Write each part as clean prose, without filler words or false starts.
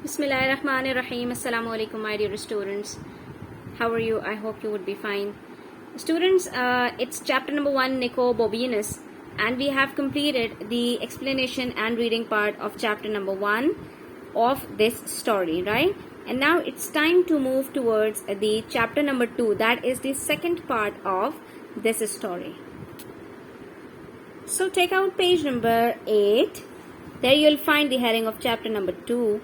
Bismillahirrahmanirrahim. Assalamu alaikum, my dear students. How are you? I hope you would be fine. Students, it's chapter number 1, Nico Bobinus, and we have completed the explanation and reading part of chapter number 1 of this story, right? And now it's time to move towards the chapter number 2, that is the second part of this story. So take out page number 8. There you'll find the heading of chapter number 2.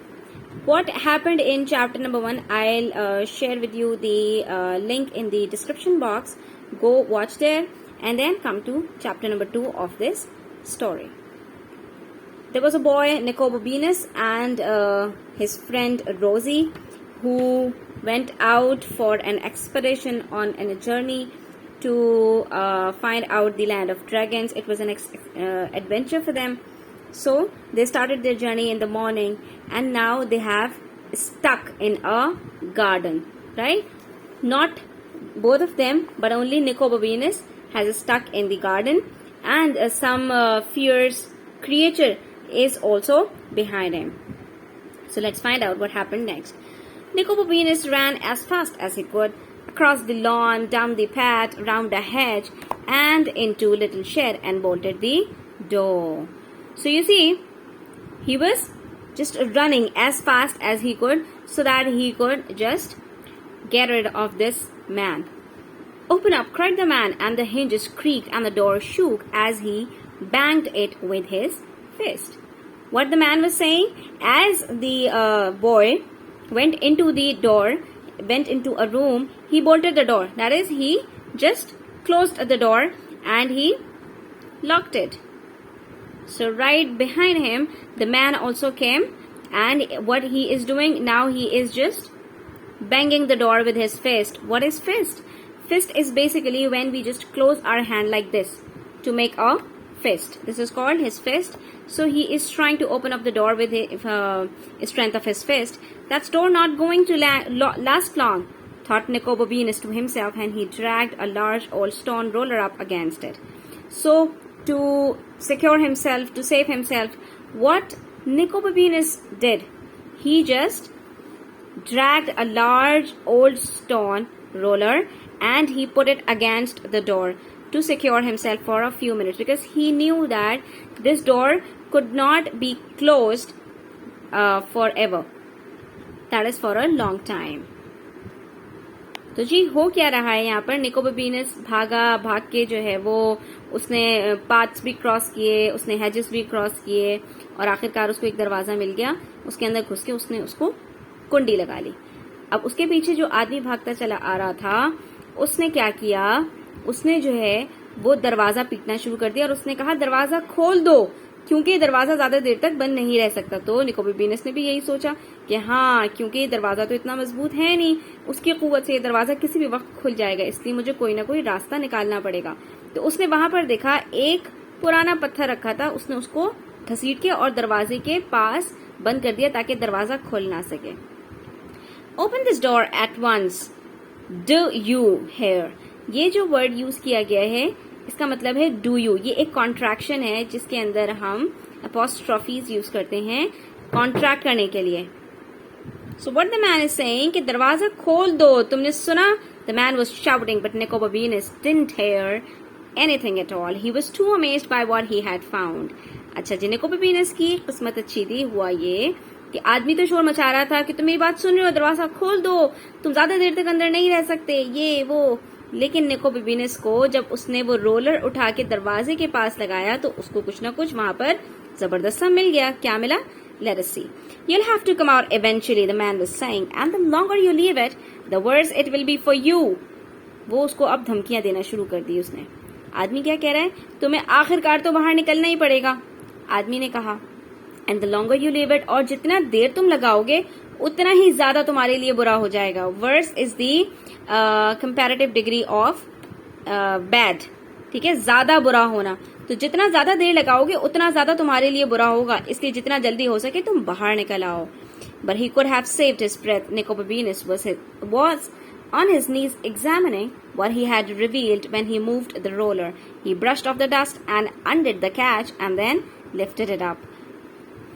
What happened in chapter number 1, I'll share with you the link in the description box. Go watch there and then come to chapter number 2 of this story. There was a boy, Nico Bobinus, and his friend Rosie, who went out for an expedition on a journey to find out the land of dragons. It was an adventure for them. So they started their journey in the morning, and now they have stuck in a garden, right? Not both of them, but only Nico Bobinus has stuck in the garden, and some fierce creature is also behind him. So let's find out what happened next. Nico Bobinus ran as fast as he could across the lawn, down the path, round a hedge, and into a little shed, and bolted the door. So you see, he was just running as fast as he could so that he could just get rid of this man. "Open up," cried the man, and the hinges creaked and the door shook as he banged it with his fist. What the man was saying, as the boy went into the door, went into a room, he bolted the door. That is, he just closed the door and he locked it. So right behind him, the man also came, and what he is doing now, he is just banging the door with his fist. What is fist? Fist is basically when we just close our hand like this to make a fist. This is called his fist. So he is trying to open up the door with the strength of his fist. That's door not going to last long, thought Nico Bobinus to himself, and he dragged a large old stone roller up against it. So to secure himself, to save himself, what Nico Bobinus did, he just dragged a large old stone roller and he put it against the door to secure himself for a few minutes, because he knew that this door could not be closed forever. That is for a long time. तो जी हो क्या रहा है यहाँ पर, निको बॉबिनस भाग के जो है वो उसने पाथ्स भी क्रॉस किए, उसने हेजेस भी क्रॉस किए, और आखिरकार उसको एक दरवाजा मिल गया. उसके अंदर घुस के उसने उसको कुंडी लगा ली. अब उसके पीछे जो आदमी भागता चला आ रहा था, उसने क्या किया, उसने जो है वो दरवाजा पीटना शुरू कर दिया और उसने कहा दरवाजा खोल दो, क्योंकि दरवाजा ज्यादा देर तक बंद नहीं रह सकता. तो निको बॉबिनस ने भी यही सोचा कि हाँ, क्योंकि दरवाजा तो इतना मजबूत है नहीं, उसकी कुव्वत से दरवाजा किसी भी वक्त खुल जाएगा, इसलिए मुझे कोई ना कोई रास्ता निकालना पड़ेगा. तो उसने वहां पर देखा एक पुराना पत्थर रखा था, उसने उसको घसीट के और दरवाजे के पास बंद कर दिया ताकि दरवाजा खोल ना सके. Open this door at once, do you hear. ये जो वर्ड यूज किया गया है, इसका मतलब है डू यू. ये एक कॉन्ट्रैक्शन है जिसके अंदर हम अपॉस्ट्रॉफीज यूज करते हैं कॉन्ट्रैक्ट करने के लिए. So what the man is saying कि दरवाजा खोल दो, तुमने सुना? The man was shouting but Nico Bobbins didn't hear anything at all. He was too amazed by what he had found. अच्छा जी, निको बॉबिनस की किस्मत अच्छी थी. हुआ ये कि आदमी तो शोर मचा रहा था कि तुम मेरी बात सुन रहे हो, दरवाजा खोल दो, तुम ज्यादा देर तक अंदर नहीं रह सकते, ये वो. लेकिन निको बॉबिनस को जब उसने वो रोलर उठा के दरवाजे के पास लगाया तो उसको कुछ ना कुछ वहां पर जबरदस्त सा मिल गया. क्या मिला? Let us see. You'll have to come out eventually, the man was saying, and the longer you leave it, the worse it will be for you. वो उसको अब धमकियां देना शुरू कर दी उसने. आदमी क्या कह रहा है? तुम्हें आखिरकार तो बाहर निकलना ही पड़ेगा, आदमी ने कहा. And the longer you leave it, और जितना देर तुम लगाओगे उतना ही ज्यादा तुम्हारे लिए बुरा हो जाएगा. Worse is the comparative degree of bad. ठीक है, ज्यादा बुरा होना. तो जितना ज्यादा देर लगाओगे उतना ज्यादा तुम्हारे लिए बुरा होगा, इसलिए जितना जल्दी हो सके तुम बाहर निकल आओ. But he could have saved his breath. Nico Bobinus was on his knees examining what he had revealed when he moved the roller. He brushed off the dust and undid the catch and then lifted it up.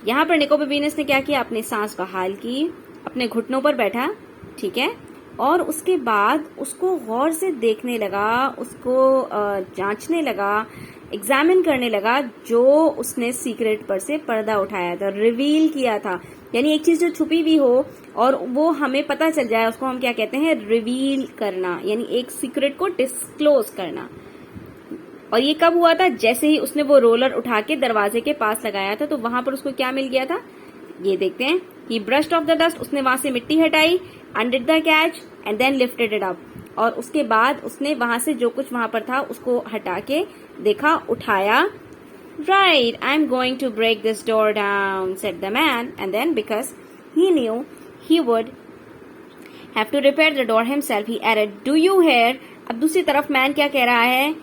यहाँ पर निकोबेबिनस ने क्या किया, अपनी सांस बहाल की, अपने घुटनों पर बैठा, ठीक है, और उसके बाद उसको गौर से देखने लगा, उसको जांचने लगा, एग्जामिन करने लगा जो उसने सीक्रेट पर से पर्दा उठाया था, रिवील किया था। यानी एक चीज जो छुपी हुई हो और वो हमें पता चल जाए, उसको हम क्या कहते हैं, रिवील करना, यानी एक सीक्रेट को डिस्क्लोज करना। और ये कब हुआ था, जैसे ही उसने वो रोलर उठा के दरवाजे के पास लगाया था, तो वहां पर उसको क्या मिल गया था, ये देखते हैं। He brushed off the dust, उसने वहां से मिट्टी हटाई, undid the catch and then lifted it up, और उसके बाद उसने वहां से जो कुछ वहां पर था उसको हटा के देखा, उठाया। Right, I'm going to break this door down, said the man, and then because he knew he would have to repair the door himself, he added, "Do you hear?" अब दूसरी तरफ मैन क्या कह रहा है,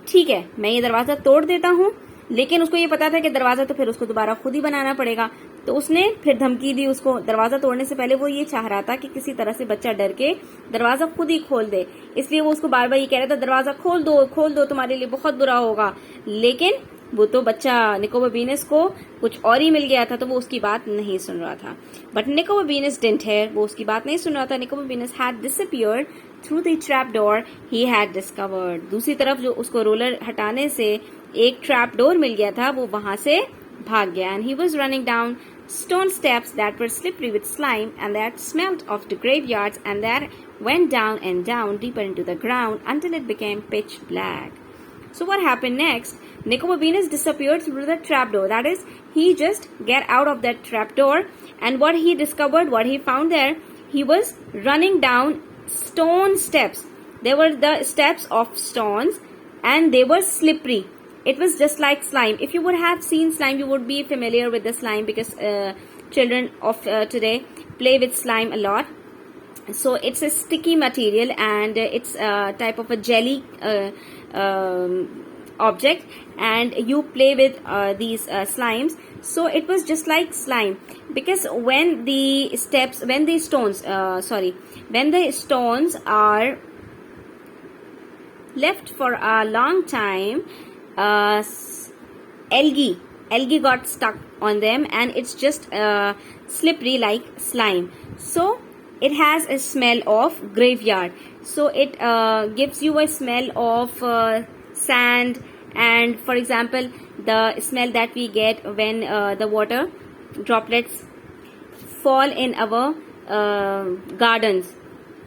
ठीक है मैं ये दरवाजा तोड़ देता हूँ, लेकिन उसको ये पता था कि दरवाजा तो फिर उसको दोबारा खुद ही बनाना पड़ेगा, तो उसने फिर धमकी दी उसको। दरवाजा तोड़ने से पहले वो ये चाह रहा था कि किसी तरह से बच्चा डर के दरवाजा खुद ही खोल दे, इसलिए वो उसको बार बार ये कह रहा था, दरवाजा खोल दो, तुम्हारे लिए बहुत बुरा होगा। लेकिन वो तो बच्चा निकोबेबिनस को कुछ और ही मिल गया था, तो वो उसकी बात नहीं सुन रहा था। बट निकोबेबिनस डिडंट हेयर, वो उसकी बात नहीं सुन रहा था। Nico Bobbins had disappeared through the trap door he had discovered. दूसरी तरफ जो उसको रोलर हटाने से एक ट्रैप डोर मिल गया था, वो वहां से भाग गया। And he was running down stone steps that were slippery with slime and that smelt of the graveyards and that went down and down deeper into the ground until it became pitch black. So what happened next? Nicodemus disappeared through the trapdoor. That is, he just get out of that trapdoor, and what he discovered, what he found there, he was running down stone steps. They were the steps of stones, and they were slippery. It was just like slime. If you would have seen slime, you would be familiar with the slime because children of today play with slime a lot. So it's a sticky material and it's a type of a jelly object, and you play with these slimes. So it was just like slime because when the stones are left for a long time, algae got stuck on them and it's just slippery like slime. So it has a smell of graveyard. So it gives you a smell of sand, and for example the smell that we get when the water droplets fall in our gardens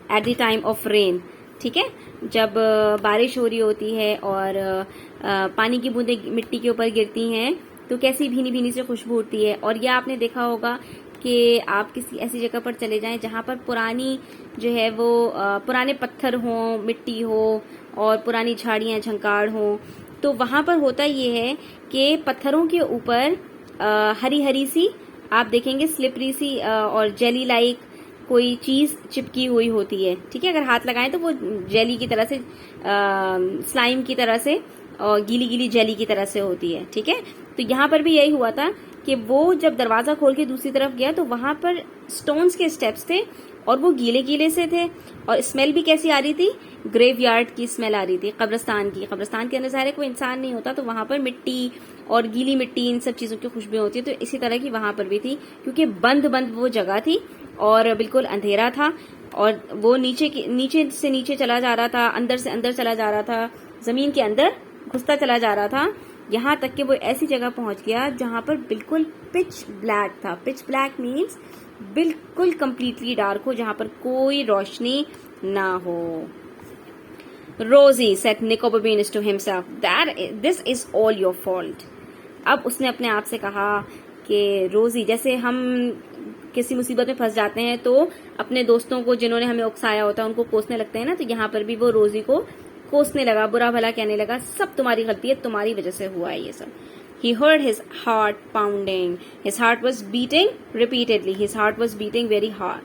at the time of rain. ठीक है, जब बारिश हो रही होती है और पानी की बूंदें मिट्टी के ऊपर गिरती हैं तो कैसी भीनी भीनी से खुशबू होती है। और यह आपने देखा होगा कि आप किसी ऐसी जगह पर चले जाएं जहां पर पुरानी जो है वो पुराने पत्थर हों, मिट्टी हो और पुरानी झाड़ियां झंकाड़ हों, तो वहां पर होता ये है कि पत्थरों के ऊपर हरी हरी सी आप देखेंगे स्लिपरी सी और जेली लाइक कोई चीज चिपकी हुई होती है। ठीक है, अगर हाथ लगाएं तो वो जेली की तरह से स्लाइम की तरह से और गीली गीली जेली की तरह से होती है। ठीक है, तो यहाँ पर भी यही हुआ था कि वो जब दरवाजा खोल के दूसरी तरफ गया तो वहां पर स्टोन्स के स्टेप्स थे और वो गीले गीले से थे और स्मेल भी कैसी आ रही थी, ग्रेवयार्ड की स्मेल आ रही थी, कब्रिस्तान की। कब्रिस्तान के अंदर ज़ाहिर है कोई इंसान नहीं होता, तो वहां पर मिट्टी और गीली मिट्टी इन सब चीजों की खुशबू होती है। तो इसी तरह की वहां पर भी थी, क्योंकि बंद वो जगह थी और बिल्कुल अंधेरा था और वो नीचे से नीचे चला जा रहा था, अंदर से अंदर चला जा रहा था, जमीन के अंदर घुसता चला जा रहा था, यहाँ तक कि वो ऐसी जगह पहुंच गया जहां पर बिल्कुल पिच ब्लैक था। पिच ब्लैक मीन्स बिल्कुल कंप्लीटली डार्क हो, जहां पर कोई रोशनी ना हो। Rosie said Nicodemus to himself, this is all your fault. अब उसने अपने आप से कहा कि रोजी, जैसे हम किसी मुसीबत में फंस जाते हैं तो अपने दोस्तों को जिन्होंने हमें उकसाया होता है उनको कोसने लगते हैं ना, तो यहाँ पर भी वो रोजी को कोसने लगा, बुरा भला कहने लगा, सब तुम्हारी गलती है, तुम्हारी वजह से हुआ है ये सब। He heard his heart pounding. His heart was beating repeatedly. His heart was beating very hard,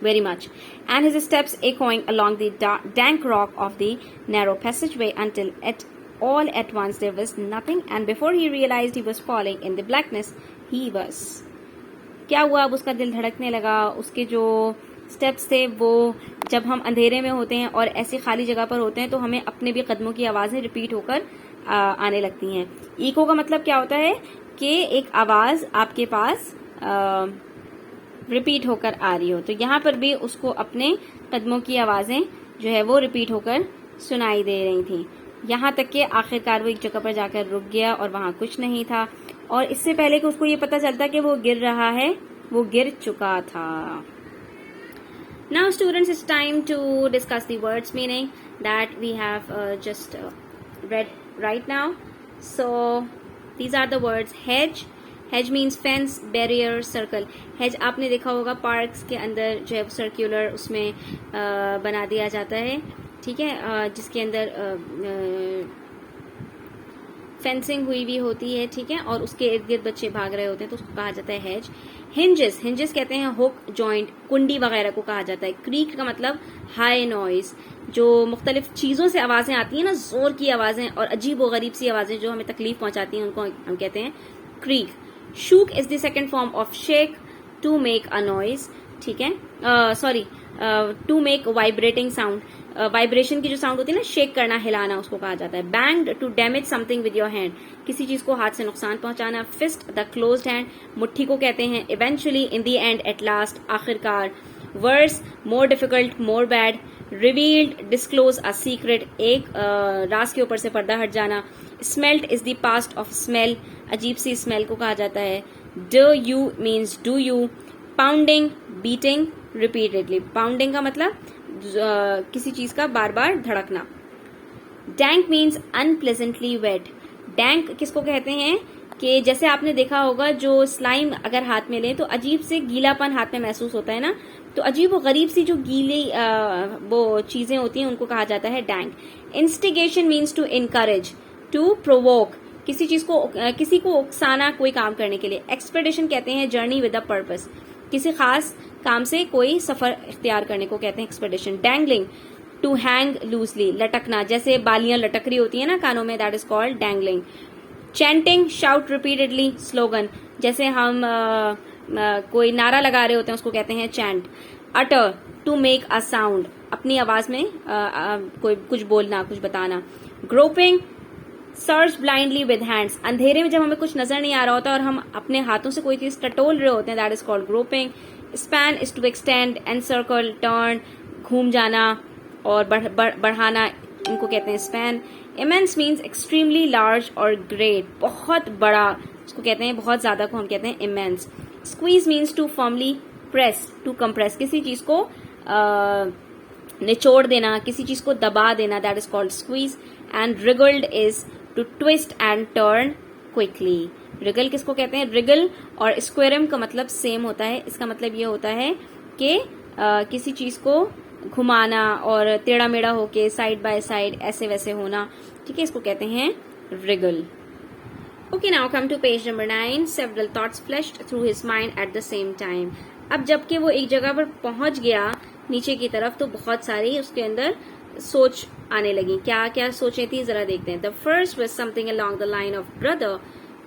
very much, and his steps echoing along the dank rock of the narrow passageway until all at once there was nothing, and before he realized he was falling in the blackness, he was. क्या हुआ, अब उसका दिल धड़कने लगा। उसके जो steps थे वो जब हम अंधेरे में होते हैं और ऐसी खाली जगह पर होते हैं तो हमें अपने भी कदमों की आवाजें रिपीट होकर आने लगती हैं। ईको का मतलब क्या होता है कि एक आवाज आपके पास रिपीट होकर आ रही हो। तो यहाँ पर भी उसको अपने कदमों की आवाजें जो है वो रिपीट होकर सुनाई दे रही थी। यहाँ तक कि आखिरकार वो एक जगह पर जाकर रुक गया और वहां कुछ नहीं था, और इससे पहले कि उसको ये पता चलता कि वो गिर रहा है, वो गिर चुका था। Now students, it's time to discuss the words meaning that we have just read right now. So these are the words hedge. Hedge means fence, barrier, circle. Hedge आपने देखा होगा पार्क्स के अंदर जो है सर्कुलर उसमें बना दिया जाता है, ठीक है, जिसके अंदर फेंसिंग हुई भी होती है, ठीक है, और उसके इर्द गिर्द बच्चे भाग रहे होते हैं, तो उसको कहा जाता है हेज। हिंजेस, हिंजेस कहते हैं हुक, जॉइंट, कुंडी वगैरह को कहा जाता है। क्रीक का मतलब हाई नॉइज, जो मुख्तलिफ चीजों से आवाजें आती हैं ना, जोर की आवाजें और अजीब व गरीब सी आवाजें जो हमें तकलीफ पहुंचाती हैं, उनको हम कहते हैं creak. Shook is the second form of shake, to make a noise, ठीक है, sorry, to make vibrating sound, vibration की जो साउंड होती है ना, शेक करना, हिलाना, उसको कहा जाता है। Banged, to damage something with your hand, किसी चीज को हाथ से नुकसान पहुंचाना। फिस्ट, द क्लोज्ड हैंड, मुट्ठी को कहते हैं। Eventually, in the end, at last, आखिरकार। Worse, more difficult, more bad. Revealed, disclose a secret, एक राज के ऊपर से पर्दा हट जाना। Smelt is the past of smell, अजीब सी स्मेल को कहा जाता है। Do you means do you. Pounding, beating repeatedly, pounding का मतलब किसी चीज का बार बार धड़कना। Dank means unpleasantly wet. Dank किसको कहते हैं कि जैसे आपने देखा होगा जो स्लाइम अगर हाथ में ले तो अजीब से गीलापन हाथ में महसूस होता है ना, तो अजीब और गरीब सी जो गीली वो चीजें होती हैं उनको कहा जाता है dank. Instigation means to encourage, to provoke, किसी चीज को किसी को उकसाना कोई काम करने के लिए। एक्सपेडिशन कहते हैं जर्नी विद अ पर्पस, किसी खास काम से कोई सफर इख्तियार करने को कहते हैं expedition. Dangling, to hang loosely, लटकना, जैसे बालियां लटक रही होती है ना कानों में, that is called dangling. Chanting, shout repeatedly, slogan, जैसे हम कोई नारा लगा रहे होते हैं उसको कहते हैं chant. Utter, to make a sound, अपनी आवाज में कोई कुछ बोलना, कुछ बताना। Groping, search blindly with hands, अंधेरे में जब हमें कुछ नजर नहीं आ रहा होता और हम अपने हाथों से कोई चीज टटोल रहे होते हैं, that is called groping. Span is to extend, encircle, turn, घूम जाना और बढ़ाना, इनको कहते हैं span. Immense means extremely large और ग्रेट, बहुत बड़ा, इसको कहते हैं बहुत ज्यादा को हम कहते हैं immense. Squeeze means to firmly press, to compress, किसी चीज को निचोड़ देना, किसी चीज को दबा देना, that is called squeeze. And wriggled is to twist and turn quickly. Wriggle किसको कहते हैं? रिगल और स्क्वेरम का मतलब सेम होता है, इसका मतलब ये होता है कि किसी चीज को घुमाना और टेढ़ा मेढ़ा होके साइड बाय साइड ऐसे वैसे होना, ठीक है, इसको कहते हैं Regal. Okay, now come to page number 9. Several thoughts flashed through his mind at the same time. अब जबकि वो एक जगह पर पहुंच गया नीचे की तरफ तो बहुत सारी उसके अंदर सोच आने लगी। क्या क्या सोचें थी जरा देखते हैं। The first was something along the line of brother,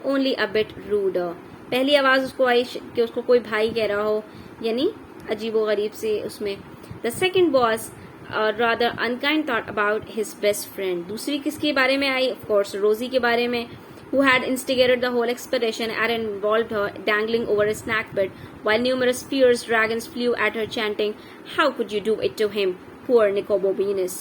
only a bit ruder. पहली आवाज उसको आई कि उसको कोई भाई कह रहा हो, यानी अजीबो गरीब से उसमें। The second was a rather unkind thought about his best friend. दूसरी किसके बारे में आई? Of course, रोजी के बारे में, who had instigated the whole expedition and involved her dangling over a snack bit while numerous fierce dragons flew at her chanting, "How could you do it to him, poor Nicobovinus?"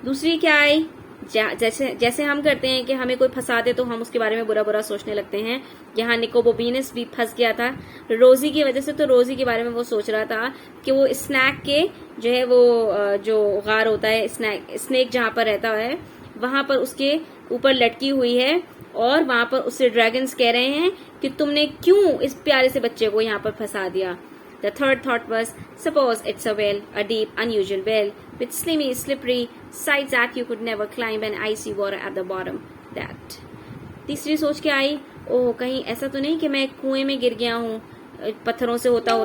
दूसरी क्या आई? जैसे हम करते हैं कि हमें कोई फंसा दे तो हम उसके बारे में बुरा बुरा सोचने लगते हैं। यहाँ निकोबोबिनस भी फंस गया था रोजी की वजह से, तो रोजी के बारे में वो सोच रहा था कि वो स्नैक के जो है वो जो गार होता है, स्नेक जहाँ पर रहता है वहां पर उसके ऊपर लटकी हुई है और वहां पर उससे ड्रैगन्स कह रहे हैं कि तुमने क्यों इस प्यारे से बच्चे को यहाँ पर फंसा दिया। The third thought was, suppose it's a well, a deep, unusual well, with slippery sides that you could never climb and icy water at the bottom. That. तीसरी सोच क्या आई? ओह, कहीं ऐसा तो नहीं कि मैं कुएं में गिर गया हूँ, पत्थरों से होता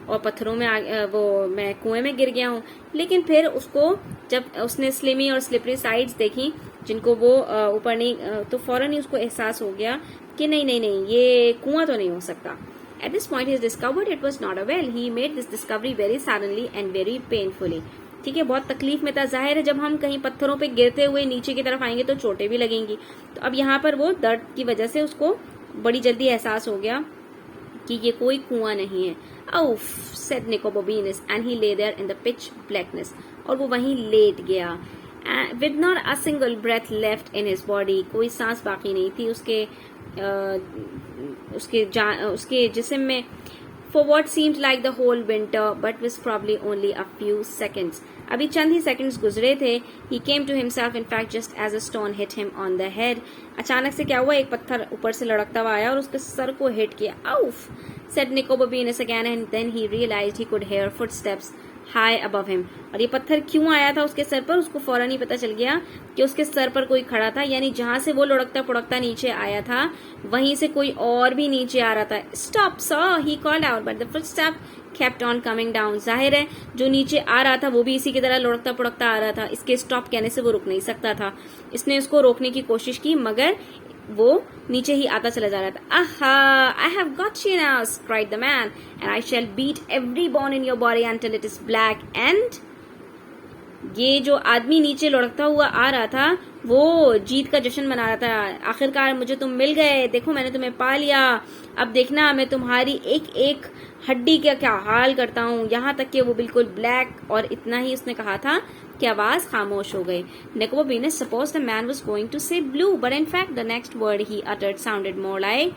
और पत्थरों में वो मैं कुएं में गिर गया हूँ। लेकिन फिर उसको जब उसने स्लिमी और स्लिपरी साइड्स देखी जिनको वो ऊपर नहीं, तो फौरन ही उसको एहसास हो गया कि नहीं, ये कुआं तो नहीं हो सकता। At this point, he discovered it was not a well. He made this discovery very suddenly and very painfully. ठीक है, बहुत तकलीफ में था। जाहिर है जब हम कहीं पत्थरों पे गिरते हुए नीचे की तरफ आएंगे तो चोटें भी लगेंगी। तो अब यहाँ पर वो दर्द की वजह से उसको बड़ी जल्दी एहसास हो गया कि ये कोई कुआं नहीं है. Oof, said Nicobobeanus, and he lay there in the pitch blackness. और वो वहीं लेट गया. With not a single breath left in his body, कोई सांस बाकी नहीं थी उसके जिस्म में. For what seemed like the whole winter, but was probably only a few seconds. अभी चंद ही सेकंड्स गुजरे थे. He came to himself, in fact, just as a stone hit him on the head. अचानक से क्या हुआ, एक पत्थर ऊपर से लड़कता हुआ आया और उसके सर को हिट किया. Oof, said Nicobobeanus again, and then he realized he could hear footsteps high above him. और ये पत्थर क्यों आया था उसके सर पर, उसको फौरन ही पता चल गया कि उसके सर पर कोई खड़ा था. यानी जहां से वो लुढ़कता पुढ़कता नीचे आया था वहीं से कोई और भी नीचे आ रहा था. Stop, sir, he called out, but the footstep kept on coming down. जाहिर है जो नीचे आ रहा था वो भी इसी की तरह लुढ़कता पुढ़कता आ रहा था. इसके स्टॉप कहने से वो रुक नहीं सकता था. इसने उसको रोकने की कोशिश की मगर वो नीचे ही आता चला जा रहा था. Aha, I have got you now, cried the man, and I shall beat every bone in your body until it is black. And ये जो आदमी नीचे लुढ़कता हुआ आ रहा था वो जीत का जश्न मना रहा था. आखिरकार मुझे तुम मिल गए, देखो मैंने तुम्हें पा लिया, अब देखना मैं तुम्हारी एक एक हड्डी का क्या हाल करता हूँ. यहाँ तक कि वो बिल्कुल ब्लैक. और इतना ही उसने कहा था कि आवाज खामोश हो गई. Nicobobeanus supposed the man was going to say blue, but in fact the next word he uttered sounded more like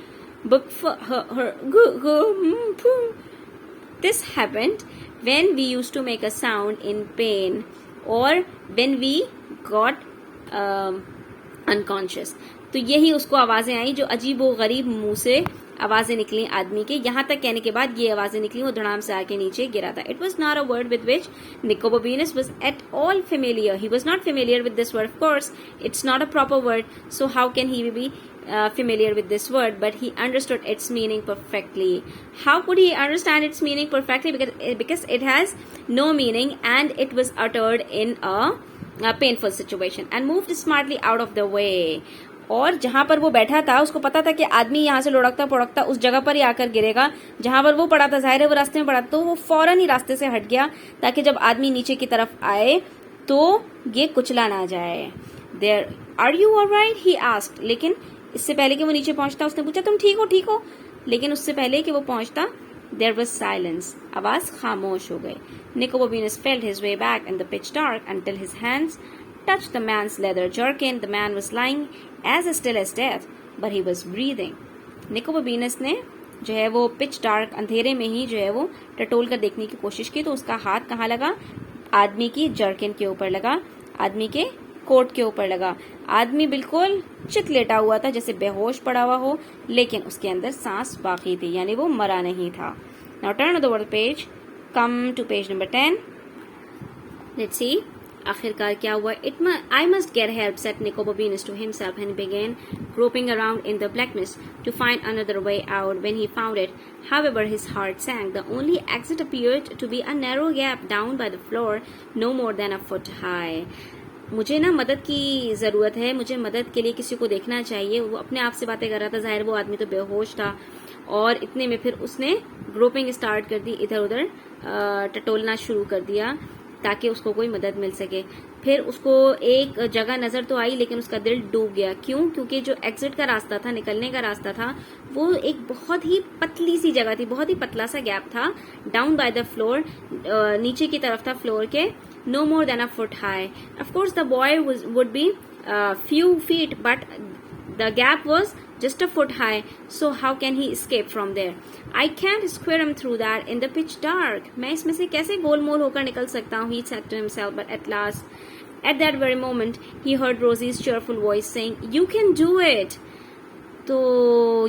This happened when we used to make a sound in pain or when we got unconscious. तो यही उसको आवाजें आई जो अजीब व गरीब मुंह से आवाजें निकली आदमी के. यहाँ तक कहने के बाद ये आवाजें निकली, वो धड़ाम से आके नीचे गिरा था. It was not a word with which Nicobobeanus was at all familiar. He was not familiar with this word, of course. It's not a proper word, so how can he be familiar with this word? But he understood its meaning perfectly. How could he understand its meaning perfectly? Because it has no meaning and it was uttered in a painful situation. And moved smartly out of the way. और जहां पर वो बैठा था उसको पता था कि आदमी यहाँ से लुढ़कता पुढ़कता उस जगह पर ही आकर गिरेगा जहां पर वो पड़ा था. जाहिर है वो रास्ते में पड़ा, तो वो फौरन ही रास्ते से हट गया ताकि जब आदमी नीचे की तरफ आए तो ये कुचला ना जाए. There, are you alright? He asked. लेकिन इससे पहले कि वो नीचे पहुंचता उसने पूछा तुम ठीक हो. लेकिन उससे पहले कि वो पहुंचता there was silence. आवाज खामोश हो गई. Nicobobeanus felt his way back in the pitch dark until his hands touched the man's leather jerkin. The man was lying as still as death, but he was breathing. Nicobobeanus ने जो है वो pitch dark अंधेरे में ही जो है वो टटोल कर देखने की कोशिश की तो उसका हाथ कहाँ लगा, आदमी की जर्किन के ऊपर लगा, आदमी के कोट के ऊपर लगा. आदमी बिल्कुल चित लेटा हुआ था जैसे बेहोश पड़ा हुआ हो, लेकिन उसके अंदर सांस बाकी थी, यानी वो मरा नहीं था. Now turn to the word page. Come to page number 10. Let's see. आखिरकार क्या हुआ. I must get help, said Nicobobeanus to himself, and began groping around in the blackness to find another way out. When he found it, however, his heart sank. The only exit appeared to be a narrow gap down by the floor, no more than a foot high. मुझे ना मदद की जरूरत है, मुझे मदद के लिए किसी को देखना चाहिए. वो अपने आप से बातें कर रहा था. जाहिर वो आदमी तो बेहोश था. और इतने में फिर उसने ग्रोपिंग स्टार्ट कर दी, इधर उधर टटोलना शुरू कर दिया ताकि उसको कोई मदद मिल सके. फिर उसको एक जगह नजर तो आई लेकिन उसका दिल डूब गया. क्यों? क्योंकि जो एग्जिट का रास्ता था, निकलने का रास्ता था, वो एक बहुत ही पतली सी जगह थी, बहुत ही पतला सा गैप था. डाउन बाय द फ्लोर, नीचे की तरफ था फ्लोर के. No more than a foot high. Of course the boy would be few feet, but the gap was just a foot high. So how can he escape from there? I can't squirm through that in the pitch dark. मैं इसमें से कैसे गोलमोल होकर निकल सकता हूँ? He said to himself. But at last, at that very moment, he heard Rosie's cheerful voice saying, "You can do it." तो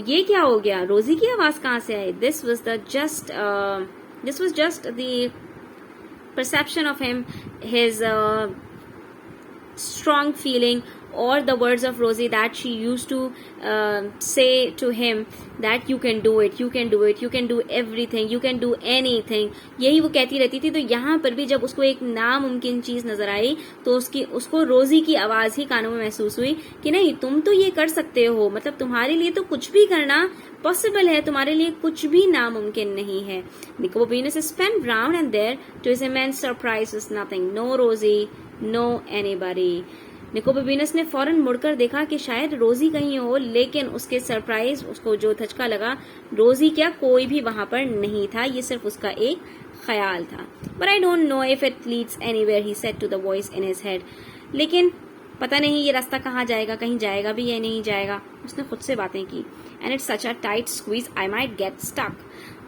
ये क्या हो गया? रोजी की आवाज कहाँ से आई? This was just the perception of him, his strong feeling, or the words of Rosie that she used to say to him that you can do it, you can do it, you can do everything, you can do anything. यही वो कहती रहती थी. तो यहाँ पर भी जब उसको एक नामुमकिन चीज नजर आई तो उसको रोजी की आवाज ही कानों में महसूस हुई कि नहीं, तुम तो ये कर सकते हो. मतलब तुम्हारे लिए तो कुछ भी करना पॉसिबल है, तुम्हारे लिए कुछ भी नामुमकिन नहीं है. Nicobobeanus spun round and there to his immense surprise was nothing. No Rosie, no anybody. निकोबोबीनस ने फौरन मुड़कर देखा कि शायद रोजी कहीं हो, लेकिन उसके सरप्राइज, उसको जो धचका लगा, रोजी क्या, कोई भी वहां पर नहीं था, ये सिर्फ उसका एक ख्याल था. But I don't know if it leads anywhere, he said to the voice in his head. लेकिन पता नहीं ये रास्ता कहाँ जाएगा, कहीं जाएगा भी या नहीं जाएगा. उसने खुद से बातें की. And it's such a tight squeeze, I might get stuck.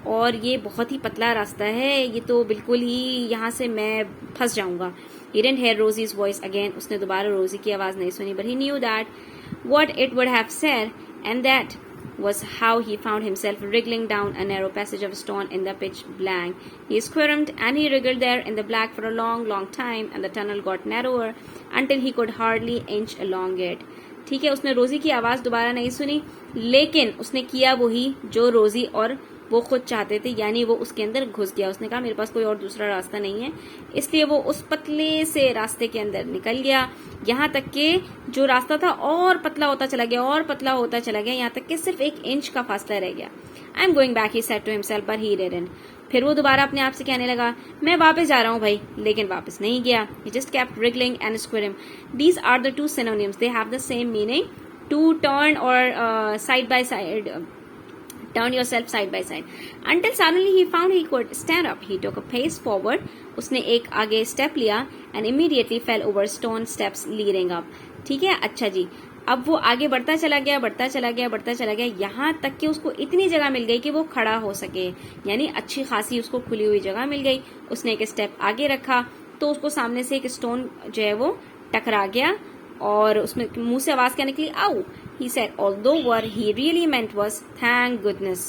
और ये बहुत ही पतला रास्ता है, ये तो बिल्कुल ही यहाँ से मैं फंस जाऊंगा. He didn't hear Rosie's voice again. उसने दोबारा रोजी की आवाज नहीं सुनी. But he knew that what it would have said, and that was how he found himself wriggling down a narrow passage of stone in the pitch black. He squirmed and he wriggled there in the black for a long, long time, and the tunnel got narrower until he could hardly inch along it. ठीक है, उसने रोजी की आवाज दोबारा नहीं सुनी, लेकिन उसने किया वही जो रोजी और वो खुद चाहते थे, यानी वो उसके अंदर घुस गया. उसने कहा मेरे पास कोई और दूसरा रास्ता नहीं है, इसलिए वो उस पतले से रास्ते के अंदर निकल गया. यहाँ तक कि जो रास्ता था और पतला होता चला गया, और पतला होता चला गया, यहाँ तक कि सिर्फ 1 इंच का फासला रह गया. I am going back, he said to himself, but he didn't. फिर वो दोबारा अपने आप से कहने लगा, मैं वापस जा रहा हूँ भाई, लेकिन वापस नहीं गया. He just kept wriggling and squirming. These are the two synonyms. They have the same meaning. To turn or side by side. Turn yourself side by side. Until suddenly he found he could stand up. He took a pace forward. उसने एक आगे step लिया and immediately fell over stone steps leading up. ठीक है, अच्छा जी. अब वो आगे बढ़ता चला गया, बढ़ता चला गया, बढ़ता चला गया, यहाँ तक कि उसको इतनी जगह मिल गई कि वो खड़ा हो सके, यानी अच्छी खासी उसको खुली हुई जगह मिल गई. उसने एक स्टेप आगे रखा तो उसको सामने से एक स्टोन जो है वो टकरा गया और उसमें मुंह से आवाज क्या निकली, आउ. He said, although what he really meant was, thank goodness.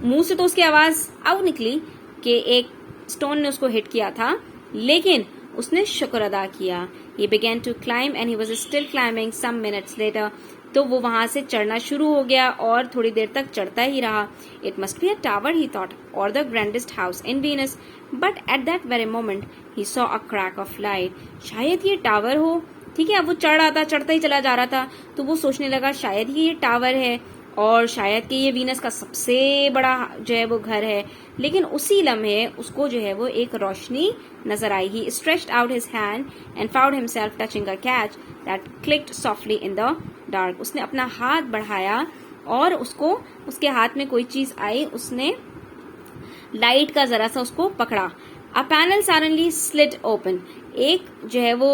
मुंह से तो उसकी आवाज आउ निकली कि एक स्टोन ने उसको हिट किया था, लेकिन उसने शुक्र अदा किया. He began to climb and he was still climbing some minutes later. तो वो वहां से चढ़ना शुरू हो गया और थोड़ी देर तक चढ़ता ही रहा. It must be a tower, he thought, or the grandest house in Venus. But at that very moment, he saw a crack of light. शायद ये टावर हो. ठीक है, अब वो चढ़ रहा था, चढ़ता ही चला जा रहा था, तो वो सोचने लगा शायद ही ये टावर है और शायद कि ये वीनस का सबसे बड़ा जो है वो घर है. लेकिन उसी लम्हे उसको जो है वो एक रोशनी नजर आई. He stretched out his hand and found himself touching a catch that clicked softly in the dark. उसने अपना हाथ बढ़ाया और उसको उसके हाथ में कोई चीज आई, उसने लाइट का जरा सा उसको पकड़ा. A panel suddenly slid open. एक जो है वो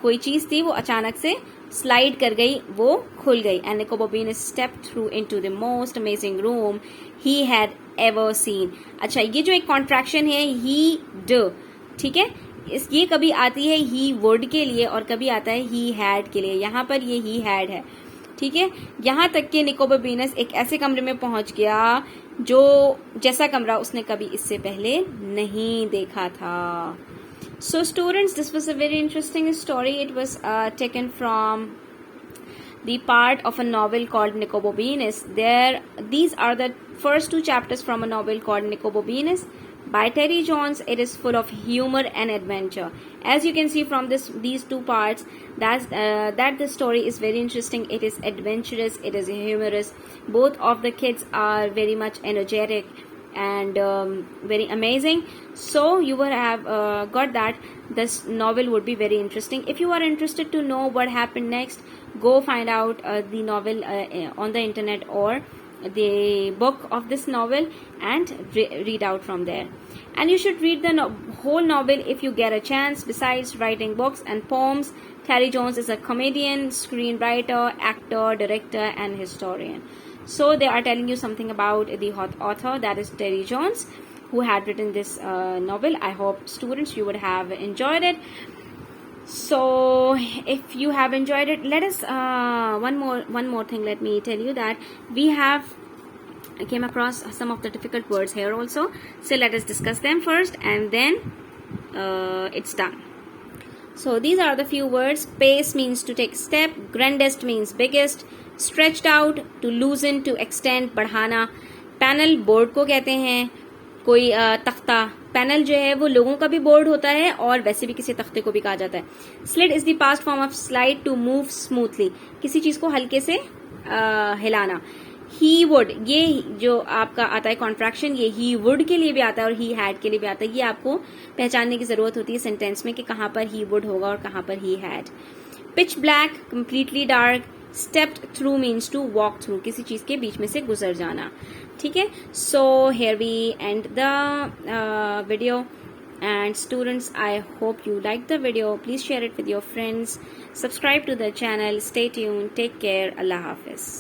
कोई चीज थी वो अचानक से स्लाइड कर गई, वो खुल गई. And Nicobobeanus stepped through into the most amazing room he had ever seen. अच्छा, ये जो एक कॉन्ट्रैक्शन है he do, ठीक है, ये कभी आती है he would के लिए और कभी आता है he had के लिए. यहाँ पर ये he had है. ठीक है, यहाँ तक कि निकोबोबीनस एक ऐसे कमरे में पहुंच गया जो जैसा कमरा उसने कभी इससे पहले नहीं देखा था. So students, this was a very interesting story. It was taken from the part of a novel called Nicobobeanus. These are the first 2 chapters from a novel called Nicobobeanus by Terry Jones. It is full of humor and adventure. As you can see from these 2 parts, that the story is very interesting. It is adventurous. It is humorous. Both of the kids are very much energetic and very amazing. So you would have got that this novel would be very interesting. If you are interested to know what happened next, go find out the novel on the internet or the book of this novel and read out from there. And you should read the whole novel if you get a chance. Besides writing books and poems, Terry Jones is a comedian, screenwriter, actor, director and historian. So they are telling you something about the author, that is Terry Jones, who had written this novel. I hope students you would have enjoyed it. So if you have enjoyed it, let us one more thing. Let me tell you that we have came across some of the difficult words here also. So let us discuss them first, and then it's done. So these are the few words. Pace means to take step. Grandest means biggest. Stretched out, to loosen, to extend, बढ़ाना. Panel board को कहते हैं. कोई तख्ता, panel जो है वो लोगों का भी बोर्ड होता है और वैसे भी किसी तख्ते को भी कहा जाता है. Slid is the past form of slide, to move smoothly, किसी चीज को हल्के से हिलाना. ही वुड, ये जो आपका आता है कॉन्ट्रैक्शन, ये ही वुड के लिए भी आता है और ही हैड के लिए भी आता है. ये आपको पहचानने की जरूरत होती है सेंटेंस में कि कहाँ पर ही वुड होगा और कहाँ पर he had. Pitch black, completely dark. Stepped through means to walk through, किसी चीज के बीच में से गुजर जाना. ठीक है. So here we end the video. And students, I hope you liked the video. Please share it with your friends. Subscribe to the channel. Stay tuned. Take care. Allah Hafiz.